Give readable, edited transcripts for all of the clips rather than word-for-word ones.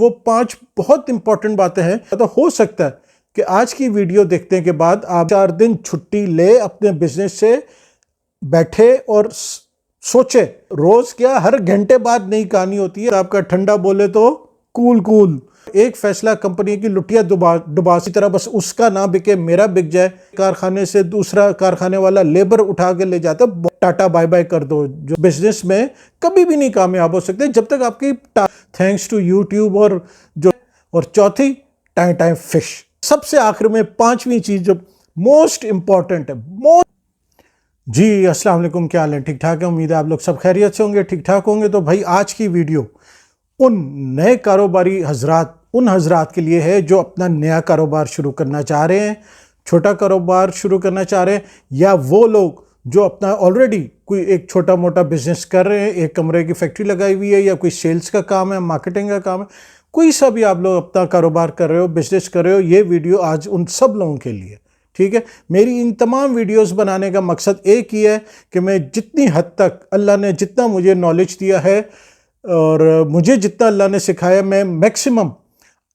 वो 5 बहुत इंपॉर्टेंट बातें हैं। तो हो सकता है कि आज की वीडियो देखने के बाद आप 4 दिन छुट्टी ले अपने बिजनेस से बैठे और सोचे। रोज क्या, हर घंटे बाद नई कहानी होती है। आपका ठंडा बोले तो कूल कूल। एक फैसला कंपनी की लुटिया डुबा की तरह, बस उसका ना बिके मेरा बिक जाए। कारखाने से दूसरा कारखाने वाला लेबर उठा के ले जाता, टाटा बाय बाय कर दो। जो बिजनेस में कभी भी नहीं कामयाब हो सकते जब तक आपकी थैंक्स टू यूट्यूब और चौथी टाइम फिश। सबसे आखिर में 5वीं चीज जो मोस्ट इंपॉर्टेंट है। जी अस्सलाम वालेकुम, क्या हाल है? ठीक ठाक है, उम्मीद है आप लोग सब खैरियत से होंगे, ठीक ठाक होंगे। तो भाई आज की वीडियो उन नए कारोबारी हजरात, उन हजरात के लिए है जो अपना नया कारोबार शुरू करना चाह रहे हैं, छोटा कारोबार शुरू करना चाह रहे हैं, या वो लोग जो अपना ऑलरेडी कोई एक छोटा मोटा बिजनेस कर रहे हैं, एक कमरे की फैक्ट्री लगाई हुई है, या कोई सेल्स का काम है, मार्केटिंग का काम है, कोई सा भी आप लोग अपना कारोबार कर रहे हो, बिजनेस कर रहे हो। ये वीडियो आज उन सब लोगों के लिए, ठीक है। मेरी इन तमाम वीडियोस बनाने का मकसद एक ही है कि मैं जितनी हद तक अल्लाह ने जितना मुझे नॉलेज दिया है और मुझे जितना अल्लाह ने सिखाया, मैं मैक्सिमम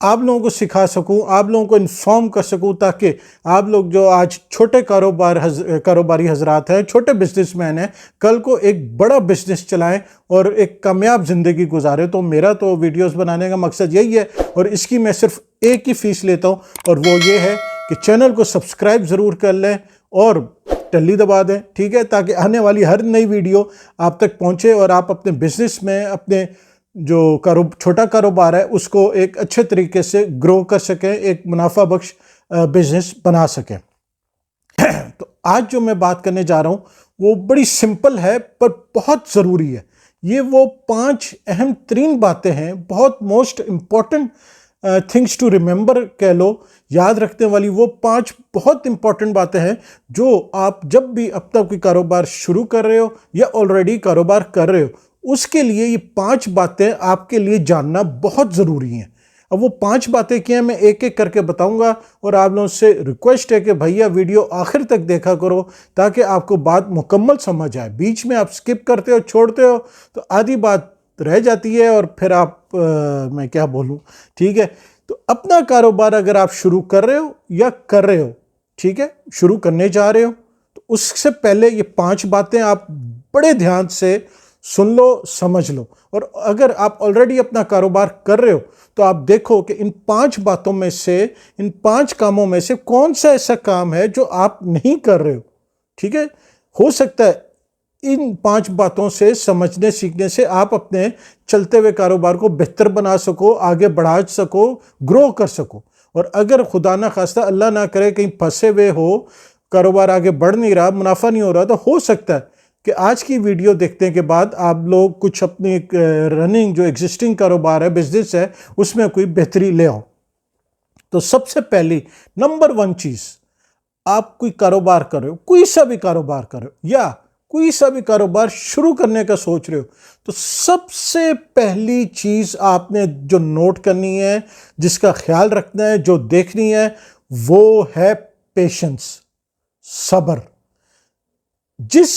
आप लोगों को सिखा सकूं, आप लोगों को इन्फॉर्म कर सकूं, ताकि आप लोग जो आज छोटे कारोबारी हजरात हैं, छोटे बिजनेसमैन हैं, कल को एक बड़ा बिजनेस चलाएं और एक कामयाब ज़िंदगी गुजारें। तो मेरा तो वीडियोस बनाने का मकसद यही है, और इसकी मैं सिर्फ एक ही फ़ीस लेता हूं, और वो ये है कि चैनल को सब्सक्राइब ज़रूर कर लें और टल्ली दबा दें, ठीक है, ताकि आने वाली हर नई वीडियो आप तक पहुंचे और आप अपने बिजनेस में अपने जो छोटा कारोबार है उसको एक अच्छे तरीके से ग्रो कर सकें, एक मुनाफा बख्श बिजनेस बना सकें। तो आज जो मैं बात करने जा रहा हूं वो बड़ी सिंपल है पर बहुत ज़रूरी है। ये वो 5 अहम तरीन बातें हैं, बहुत most important things to remember कह लो, याद रखने वाली वो 5 बहुत इंपॉर्टेंट बातें हैं जो आप जब भी अपना कोई कारोबार शुरू कर रहे हो या ऑलरेडी कारोबार कर रहे हो, उसके लिए ये 5 बातें आपके लिए जानना बहुत ज़रूरी हैं। अब वो 5 बातें क्या हैं मैं एक एक करके बताऊंगा, और आप लोगों से रिक्वेस्ट है कि भैया वीडियो आखिर तक देखा करो ताकि आपको बात मुकम्मल समझ आए। बीच में आप स्किप करते हो, छोड़ते हो तो आधी बात रह जाती है और फिर आप मैं क्या बोलूं, ठीक है। तो अपना कारोबार अगर आप शुरू कर रहे हो या कर रहे हो, ठीक है, शुरू करने जा रहे हो, तो उससे पहले ये 5 बातें आप बड़े ध्यान से सुन लो, समझ लो। और अगर आप ऑलरेडी अपना कारोबार कर रहे हो तो आप देखो कि इन 5 बातों में से, इन 5 कामों में से कौन सा ऐसा काम है जो आप नहीं कर रहे हो, ठीक है। हो सकता है इन 5 बातों से समझने सीखने से आप अपने चलते हुए कारोबार को बेहतर बना सको, आगे बढ़ा सको, ग्रो कर सको। और अगर खुदा ना खास्ता, अल्लाह ना करे, कहीं फंसे हुए हो, कारोबार आगे बढ़ नहीं रहा, मुनाफा नहीं हो रहा, तो हो सकता है कि आज की वीडियो देखने के बाद आप लोग कुछ अपनी रनिंग जो एग्जिस्टिंग कारोबार है, बिजनेस है, उसमें कोई बेहतरी ले आओ। तो सबसे पहली नंबर 1 चीज़, आप कोई कारोबार कर रहे हो, कोई सा भी कारोबार कर रहे हो या कोई सा भी कारोबार शुरू करने का सोच रहे हो, तो सबसे पहली चीज़ आपने जो नोट करनी है, जिसका ख्याल रखना है, जो देखनी है, वो है पेशेंस, सब्र। जिस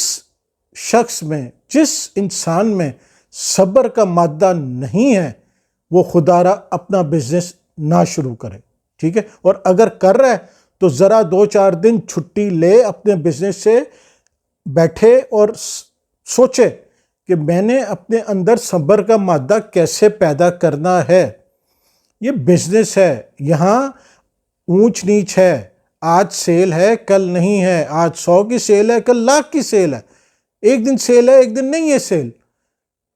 शख्स में, जिस इंसान में सब्र का मादा नहीं है, वो खुदारा अपना बिजनेस ना शुरू करे, ठीक है। और अगर कर रहा है तो ज़रा 2-4 दिन छुट्टी ले, अपने बिजनेस से बैठे और सोचे कि मैंने अपने अंदर सब्र का मादा कैसे पैदा करना है। ये बिजनेस है, यहाँ ऊंच नीच है, आज सेल है कल नहीं है, आज 100 की सेल है कल 1,00,000 की सेल है, एक दिन सेल है एक दिन नहीं है सेल,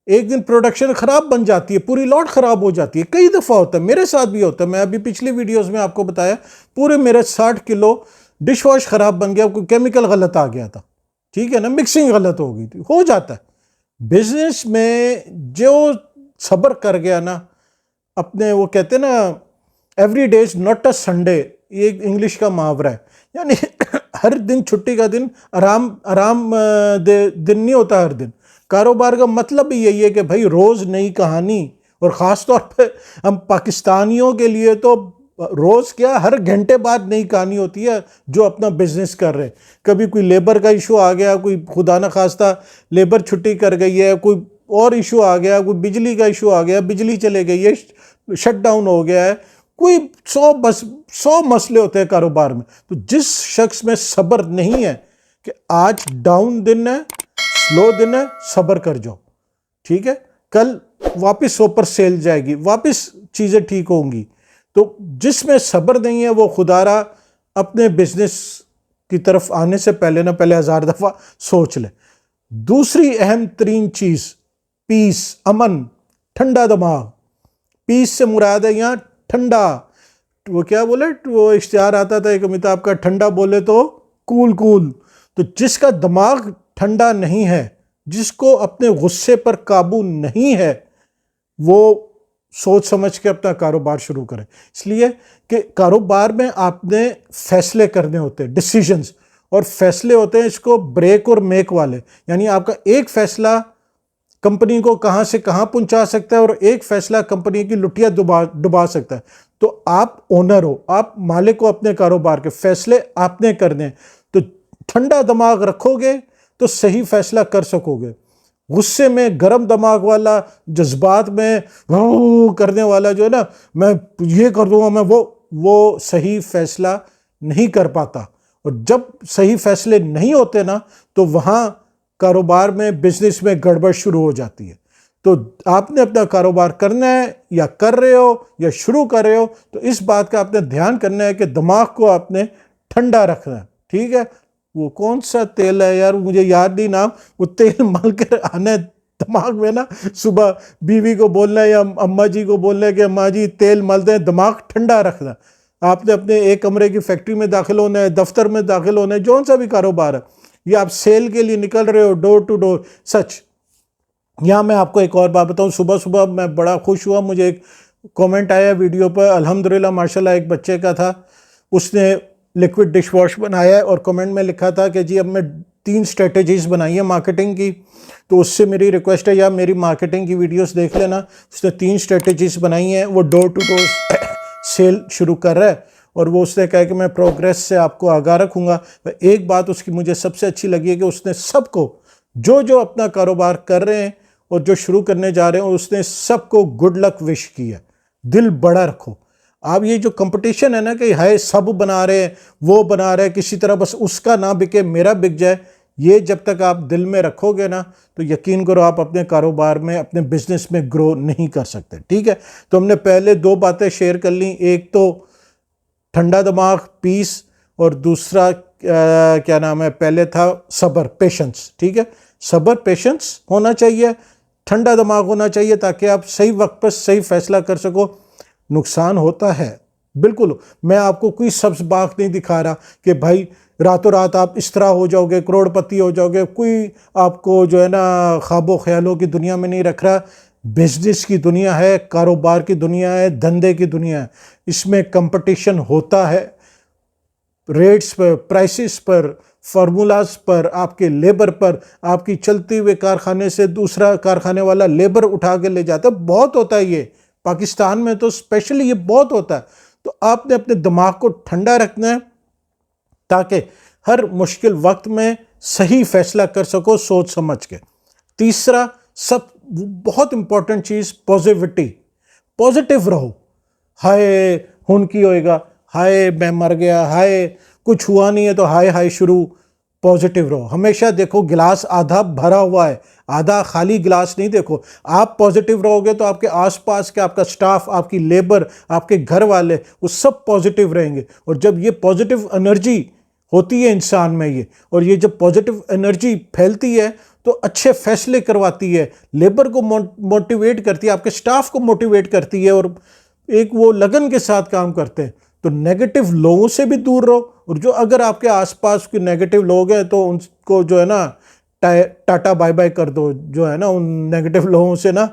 एक दिन प्रोडक्शन खराब बन जाती है, पूरी लॉट खराब हो जाती है। कई दफ़ा होता है, मेरे साथ भी होता है। मैं अभी पिछली वीडियोस में आपको बताया, पूरे मेरे 60 किलो डिश वॉश खराब बन गया, कोई केमिकल गलत आ गया था, ठीक है ना, मिक्सिंग गलत हो गई थी, हो जाता है। बिजनेस में जो सब्र कर गया ना, अपने वो कहते हैं ना, every day is not a Sunday, ये इंग्लिश का मुहावरा है, यानी हर दिन छुट्टी का दिन, आराम दिन नहीं होता हर दिन। कारोबार का मतलब भी यही है कि भाई रोज़ नई कहानी, और ख़ास तौर पे हम पाकिस्तानियों के लिए तो रोज़ क्या, हर घंटे बाद नई कहानी होती है जो अपना बिजनेस कर रहे। कभी कोई लेबर का इशू आ गया, कोई खुदा न खास्ता लेबर छुट्टी कर गई है, कोई और इशू आ गया, कोई बिजली का इशू आ गया, बिजली चले गई है, शट डाउन हो गया है, कोई 100 मसले होते हैं कारोबार में। तो जिस शख्स में सब्र नहीं है कि आज डाउन दिन है, स्लो दिन है, सब्र कर जाओ, ठीक है, कल वापस ऊपर सेल जाएगी, वापस चीजें ठीक होंगी। तो जिसमें सब्र नहीं है वो खुदारा अपने बिजनेस की तरफ आने से पहले ना पहले 1000 दफा सोच ले। दूसरी अहम तरीन चीज पीस, अमन, ठंडा दिमाग। पीस से मुराद है यहां ठंडा। वो क्या बोले, वो इश्तिहार आता था एक अमिताभ का, ठंडा बोले तो कूल कूल। तो जिसका दिमाग ठंडा नहीं है, जिसको अपने गुस्से पर काबू नहीं है, वो सोच समझ के अपना कारोबार शुरू करें। इसलिए कि कारोबार में आपने फैसले करने होते हैं, डिसीजंस, और फैसले होते हैं इसको ब्रेक और मेक वाले। यानी आपका एक फैसला कंपनी को कहां से कहां पहुंचा सकता है और एक फैसला कंपनी की लुटिया डुबा सकता है। तो आप ओनर हो, आप मालिक हो अपने कारोबार के, फैसले आपने करने। तो ठंडा दिमाग रखोगे तो सही फैसला कर सकोगे। गुस्से में गर्म दिमाग वाला, जज्बात में करने वाला जो है ना, मैं ये कर दूंगा, मैं वो सही फैसला नहीं कर पाता। और जब सही फैसले नहीं होते ना, तो वहां कारोबार में, बिजनेस में गड़बड़ शुरू हो जाती है। तो आपने अपना कारोबार करना है, या कर रहे हो या शुरू कर रहे हो, तो इस बात का आपने ध्यान करना है कि दिमाग को आपने ठंडा रखना है, ठीक है। वो कौन सा तेल है यार, मुझे याद नहीं नाम, वो तेल मल कर आना है दिमाग में ना, सुबह बीवी को बोलना है या अम्मा जी को बोलना है कि अम्मा जी तेल मलते हैं, दिमाग ठंडा रखना। आपने अपने एक कमरे की फैक्ट्री में दाखिल होना है, दफ्तर में दाखिल होना है, जौन सा भी कारोबार है, या आप सेल के लिए निकल रहे हो डोर टू डोर। सच, यहाँ मैं आपको एक और बात बताऊँ, सुबह सुबह मैं बड़ा खुश हुआ, मुझे एक कमेंट आया वीडियो पर, अल्हम्दुलिल्लाह माशाल्लाह, एक बच्चे का था, उसने लिक्विड डिश वॉश बनाया है और कमेंट में लिखा था कि जी अब मैं 3 स्ट्रेटजीज बनाई है मार्केटिंग की, तो उससे मेरी रिक्वेस्ट है यार मेरी मार्केटिंग की वीडियोस देख लेना। उसने 3 स्ट्रेटजीज बनाई हैं, वो डोर टू डोर सेल शुरू कर रहा है, और वो उसने कहा कि मैं प्रोग्रेस से आपको आगाह रखूँगा। एक बात उसकी मुझे सबसे अच्छी लगी है कि उसने सबको, जो जो अपना कारोबार कर रहे हैं और जो शुरू करने जा रहे हैं, उसने सबको गुड लक विश किया। दिल बड़ा रखो। आप ये जो कंपटीशन है ना कि हाय सब बना रहे हैं, वो बना रहे हैं, किसी तरह बस उसका ना बिके मेरा बिक जाए, ये जब तक आप दिल में रखोगे ना, तो यकीन करो आप अपने कारोबार में, अपने बिजनेस में ग्रो नहीं कर सकते, ठीक है। तो हमने पहले 2 बातें शेयर कर ली, एक तो ठंडा दिमाग, पीस, और दूसरा क्या नाम है, पहले था सब्र, पेशेंस, ठीक है। सब्र, पेशेंस होना चाहिए, ठंडा दिमाग होना चाहिए, ताकि आप सही वक्त पर सही फैसला कर सको। नुकसान होता है बिल्कुल, मैं आपको कोई सब्ज बाग नहीं दिखा रहा कि भाई रातों रात आप इस तरह हो जाओगे, करोड़पति हो जाओगे, कोई आपको जो है ना ख्वाबों ख्यालों की दुनिया में नहीं रख रहा। बिजनेस की दुनिया है, कारोबार की दुनिया है, धंधे की दुनिया है, इसमें कंपटीशन होता है, रेट्स पर, प्राइसेस पर, फार्मूलाज पर, आपके लेबर पर, आपकी चलती हुए कारखाने से दूसरा कारखाने वाला लेबर उठा के ले जाता है, बहुत होता है ये, पाकिस्तान में तो स्पेशली ये बहुत होता है। तो आपने अपने दिमाग को ठंडा रखना है ताकि हर मुश्किल वक्त में सही फैसला कर सको सोच समझ के। तीसरा, सब बहुत इंपॉर्टेंट चीज, पॉजिटिविटी, पॉजिटिव रहो। हाय हुनकी होएगा, हाय मैं मर गया, हाय कुछ हुआ नहीं है, तो हाय हाय शुरू, पॉजिटिव रहो। हमेशा देखो गिलास आधा भरा हुआ है, आधा खाली गिलास नहीं देखो। आप पॉजिटिव रहोगे तो आपके आसपास के, आपका स्टाफ, आपकी लेबर, आपके घर वाले, वो सब पॉजिटिव रहेंगे। और जब ये पॉजिटिव एनर्जी होती है इंसान में ये, और ये जब पॉजिटिव एनर्जी फैलती है तो अच्छे फैसले करवाती है, लेबर को मोटिवेट करती है, आपके स्टाफ को मोटिवेट करती है, और एक वो लगन के साथ काम करते हैं। तो नेगेटिव लोगों से भी दूर रहो, और जो अगर आपके आसपास के नेगेटिव लोग हैं तो उनको जो है ना टाटा बाय बाय कर दो, जो है ना उन नेगेटिव लोगों से ना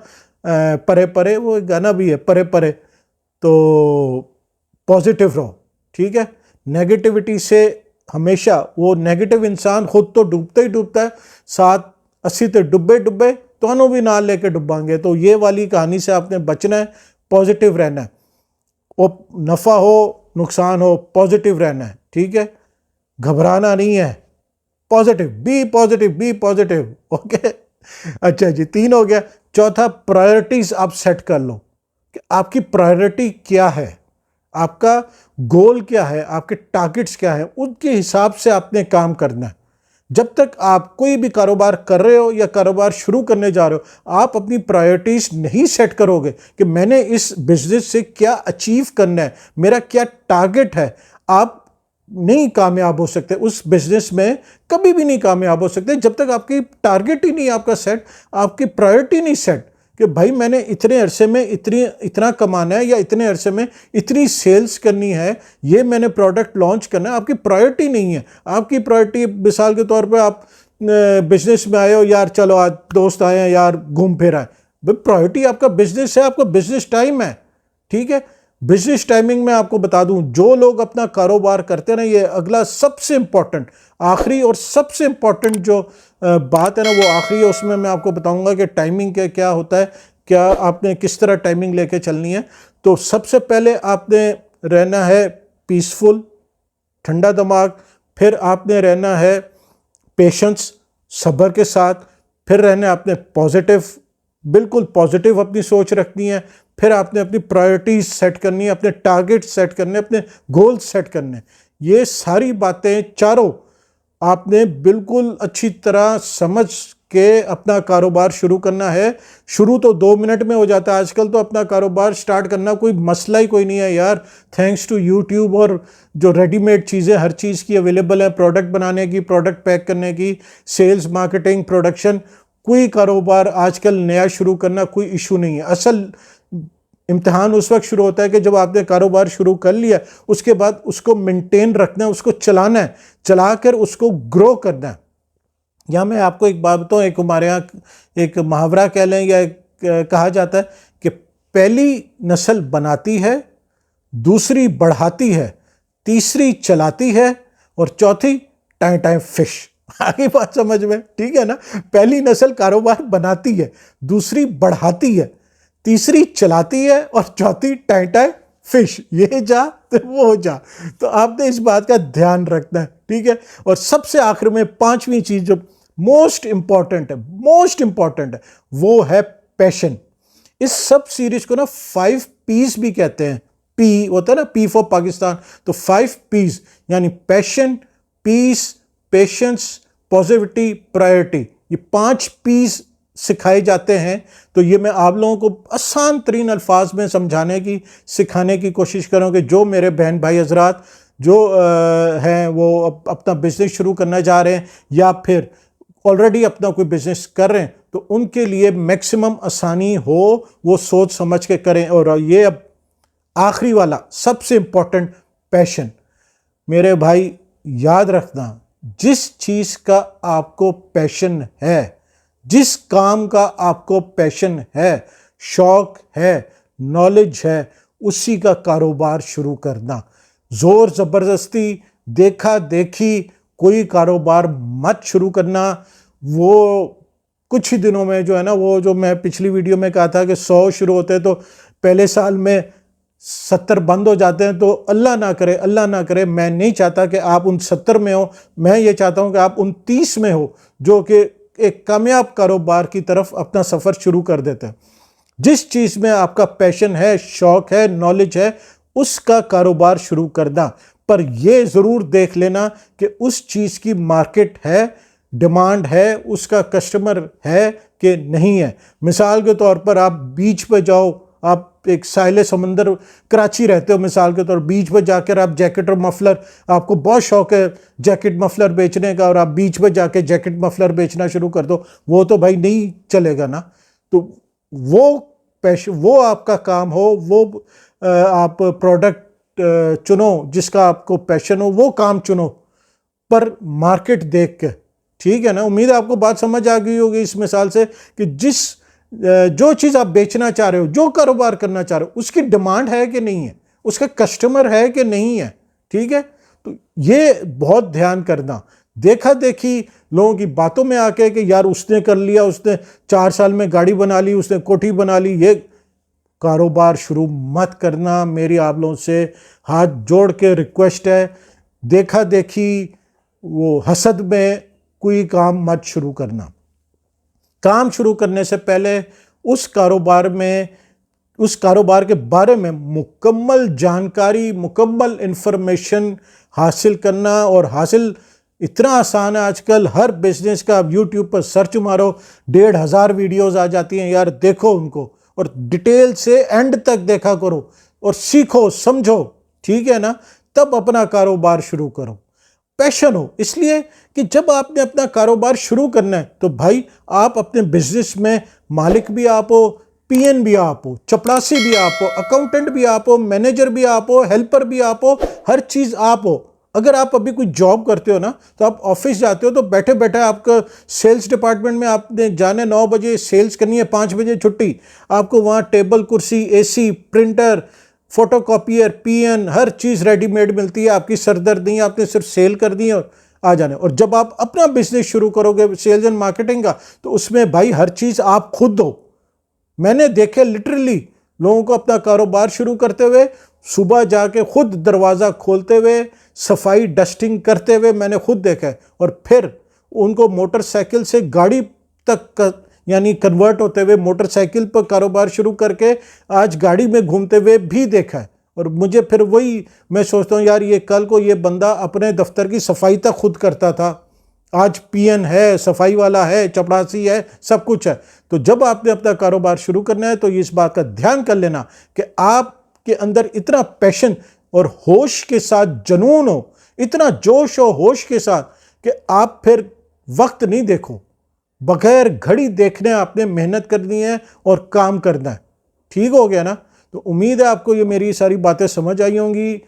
परे परे, वो गाना भी है परे परे। तो पॉजिटिव रहो, ठीक है। नेगेटिविटी से हमेशा, वो नेगेटिव इंसान खुद तो डूबता ही डूबता है, साथ 80 ते डुब्बे डुब्बे तो भी नाल लेके डुबाएंगे। तो ये वाली कहानी से आपने बचना है, पॉजिटिव रहना है, वो नफ़ा हो नुकसान हो, पॉजिटिव रहना है, ठीक है। घबराना नहीं है, positive, be positive, be positive, okay. अच्छा जी, 3 हो गया। चौथा, प्रायोरिटीज आप सेट कर लो। कि आपकी प्रायोरिटी क्या है, आपका गोल क्या है, आपके टारगेट्स क्या है, उनके हिसाब से आपने काम करना है। जब तक आप कोई भी कारोबार कर रहे हो या कारोबार शुरू करने जा रहे हो, आप अपनी प्रायोरिटीज नहीं सेट करोगे कि मैंने इस बिजनेस से क्या अचीव करना है, मेरा क्या टारगेट है, आप नहीं कामयाब हो सकते उस बिजनेस में, कभी भी नहीं कामयाब हो सकते जब तक आपकी टारगेट ही नहीं आपका सेट, आपकी प्रायोरिटी नहीं सेट कि भाई मैंने इतने अरसे में इतना कमाना है या इतने अरसे में इतनी सेल्स करनी है, ये मैंने प्रोडक्ट लॉन्च करना है। आपकी प्रायोरिटी नहीं है। आपकी प्रायोरिटी मिसाल के तौर पे आप बिजनेस में आए हो, यार चलो आज दोस्त आए हैं यार घूम फिर आए, भाई प्रायोरिटी आपका बिजनेस है, आपका बिजनेस टाइम है, ठीक है। बिजनेस टाइमिंग में आपको बता दूं, जो लोग अपना कारोबार करते हैं ना, ये अगला सबसे इंपॉर्टेंट, आखिरी और सबसे इंपॉर्टेंट जो बात है ना, वो आखिरी है। उसमें मैं आपको बताऊंगा कि टाइमिंग का क्या होता है, क्या आपने किस तरह टाइमिंग लेके चलनी है। तो सबसे पहले आपने रहना है पीसफुल, ठंडा दिमाग, फिर आपने रहना है पेशेंस, सब्र के साथ, फिर रहना आपने पॉजिटिव, बिल्कुल पॉजिटिव अपनी सोच रखनी है, फिर आपने अपनी प्रायोरिटीज सेट करनी है, अपने टारगेट सेट करने, अपने गोल सेट करने। ये सारी बातें चारों आपने बिल्कुल अच्छी तरह समझ के अपना कारोबार शुरू करना है। शुरू तो 2 मिनट में हो जाता है आजकल, तो अपना कारोबार स्टार्ट करना कोई मसला ही कोई नहीं है यार। थैंक्स टू यूट्यूब और जो रेडीमेड चीज़ें हर चीज़ की अवेलेबल है, प्रोडक्ट बनाने की, प्रोडक्ट पैक करने की, सेल्स, मार्केटिंग, प्रोडक्शन, कोई कारोबार आजकल नया शुरू करना कोई इशू नहीं है। असल इम्तिहान उस वक्त शुरू होता है कि जब आपने कारोबार शुरू कर लिया, उसके बाद उसको मेंटेन रखना है, उसको चलाना है, चलाकर उसको ग्रो करना है। यहाँ मैं आपको एक बात बताऊँ, एक हमारे यहाँ एक मुहावरा कह लें या कहा जाता है कि पहली नस्ल बनाती है, दूसरी बढ़ाती है, तीसरी चलाती है और चौथी टाइम टाइम फिश। आगे बात समझ में, ठीक है ना। पहली नस्ल कारोबार बनाती है, दूसरी बढ़ाती है, तीसरी चलाती है और चौथी टाइम टाइम फिश। ये जा तो वो जा। तो आपने इस बात का ध्यान रखना है, ठीक है। और सबसे आखिर में पांचवी चीज जो मोस्ट इंपॉर्टेंट है, वो है पैशन। इस सब सीरीज को ना 5 पीस भी कहते हैं। पी होता है ना, पी फॉर पाकिस्तान, तो 5 पीस यानी passion, peace, patience, positivity, priority, ये 5 पीस सिखाए जाते हैं। तो ये मैं आप लोगों को आसान तरीन अल्फाज में समझाने की, सिखाने की कोशिश करूँ कि जो मेरे बहन भाई हजरात जो हैं वो अपना बिजनेस शुरू करना चाह रहे हैं या फिर ऑलरेडी अपना कोई बिजनेस कर रहे हैं, तो उनके लिए मैक्सिमम आसानी हो, वो सोच समझ के करें। और ये अब आखिरी वाला सबसे इंपॉर्टेंट, पैशन। मेरे भाई याद रखना, जिस चीज़ का आपको पैशन है, जिस काम का आपको पैशन है, शौक है, नॉलेज है, उसी का कारोबार शुरू करना। जोर ज़बरदस्ती, देखा देखी कोई कारोबार मत शुरू करना। वो कुछ ही दिनों में जो है ना, वो जो मैं पिछली वीडियो में कहा था कि 100 शुरू होते हैं तो पहले साल में 70 बंद हो जाते हैं। तो अल्लाह ना करे, मैं नहीं चाहता कि आप उन 70 में हो, मैं ये चाहता हूं कि आप उन 30 में हो जो कि एक कामयाब कारोबार की तरफ अपना सफ़र शुरू कर देते हैं। जिस चीज़ में आपका पैशन है, शौक है, नॉलेज है, उसका कारोबार शुरू करना। पर यह ज़रूर देख लेना कि उस चीज़ की मार्केट है, डिमांड है, उसका कस्टमर है कि नहीं है। मिसाल के तौर पर आप बीच पर जाओ, आप एक साहिल समंदर, कराची रहते हो, मिसाल के तौर बीच पर जाकर आप जैकेट और मफलर, आपको बहुत शौक है जैकेट मफलर बेचने का, और आप बीच पर जाके जैकेट मफलर बेचना शुरू कर दो, वो तो भाई नहीं चलेगा ना। तो वो पैशन, वो आपका काम हो, वो आप प्रोडक्ट चुनो जिसका आपको पैशन हो, वो काम चुनो, पर मार्केट देख के, ठीक है ना। उम्मीद है आपको बात समझ आ गई होगी इस मिसाल से कि जो चीज़ आप बेचना चाह रहे हो, जो कारोबार करना चाह रहे हो, उसकी डिमांड है कि नहीं है, उसका कस्टमर है कि नहीं है, ठीक है। तो ये बहुत ध्यान करना। देखा देखी लोगों की बातों में आके कि यार उसने कर लिया, उसने 4 साल में गाड़ी बना ली, उसने कोठी बना ली, ये कारोबार शुरू मत करना। मेरी आप लोगों से हाथ जोड़ के रिक्वेस्ट है, देखा देखी वो हसद में कोई काम मत शुरू करना। काम शुरू करने से पहले उस कारोबार में उस कारोबार के बारे में मुकम्मल जानकारी, मुकम्मल इंफॉर्मेशन हासिल करना। और हासिल इतना आसान है आजकल, हर बिजनेस का आप यूट्यूब पर सर्च मारो, 1500 वीडियोस आ जाती हैं यार, देखो उनको और डिटेल से एंड तक देखा करो और सीखो समझो, ठीक है ना। तब अपना कारोबार शुरू करो, पैशन हो। इसलिए कि जब आपने अपना कारोबार शुरू करना है तो भाई आप अपने बिजनेस में मालिक भी आप हो, पीएन भी आप हो, चपरासी भी आप हो, अकाउंटेंट भी आप हो, मैनेजर भी आप हो, हेल्पर भी आप हो, हर चीज़ आप हो। अगर आप अभी कोई जॉब करते हो ना, तो आप ऑफिस जाते हो तो बैठे बैठे आपका सेल्स डिपार्टमेंट में आपने जाने 9 बजे सेल्स करनी है, 5 बजे छुट्टी। आपको वहाँ टेबल कुर्सी, एसी, प्रिंटर, फोटोकॉपियर, पीएन, हर चीज़ रेडीमेड मिलती है। आपकी सरदर्द नहीं, आपने सिर्फ सेल कर दी और आ जाने। और जब आप अपना बिजनेस शुरू करोगे सेल्स एंड मार्केटिंग का, तो उसमें भाई हर चीज़ आप खुद दो। मैंने देखे लिटरली लोगों को अपना कारोबार शुरू करते हुए, सुबह जाके खुद दरवाज़ा खोलते हुए, सफाई डस्टिंग करते हुए मैंने खुद देखा है। और फिर उनको मोटरसाइकिल से गाड़ी तक यानी कन्वर्ट होते हुए, मोटरसाइकिल पर कारोबार शुरू करके आज गाड़ी में घूमते हुए भी देखा है। और मुझे फिर वही मैं सोचता हूँ यार, ये कल को ये बंदा अपने दफ्तर की सफाई तक खुद करता था, आज पीएन है, सफाई वाला है, चपरासी है, सब कुछ है। तो जब आपने अपना कारोबार शुरू करना है तो इस बात का ध्यान कर लेना कि आपके अंदर इतना पैशन और होश के साथ जुनून हो, इतना जोश और होश के साथ कि आप फिर वक्त नहीं देखो, बगैर घड़ी देखने आपने मेहनत करनी है और काम करना है। ठीक हो गया ना। तो उम्मीद है आपको ये मेरी सारी बातें समझ आई होंगी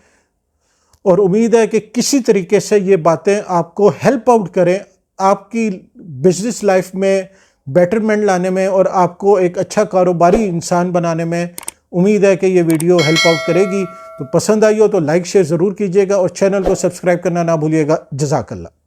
और उम्मीद है कि किसी तरीके से ये बातें आपको हेल्प आउट करें आपकी बिजनेस लाइफ में बेटरमेंट लाने में और आपको एक अच्छा कारोबारी इंसान बनाने में। उम्मीद है कि ये वीडियो हेल्प आउट करेगी। तो पसंद आई हो तो लाइक शेयर ज़रूर कीजिएगा और चैनल को सब्सक्राइब करना ना भूलिएगा। जज़ाकल्लाह।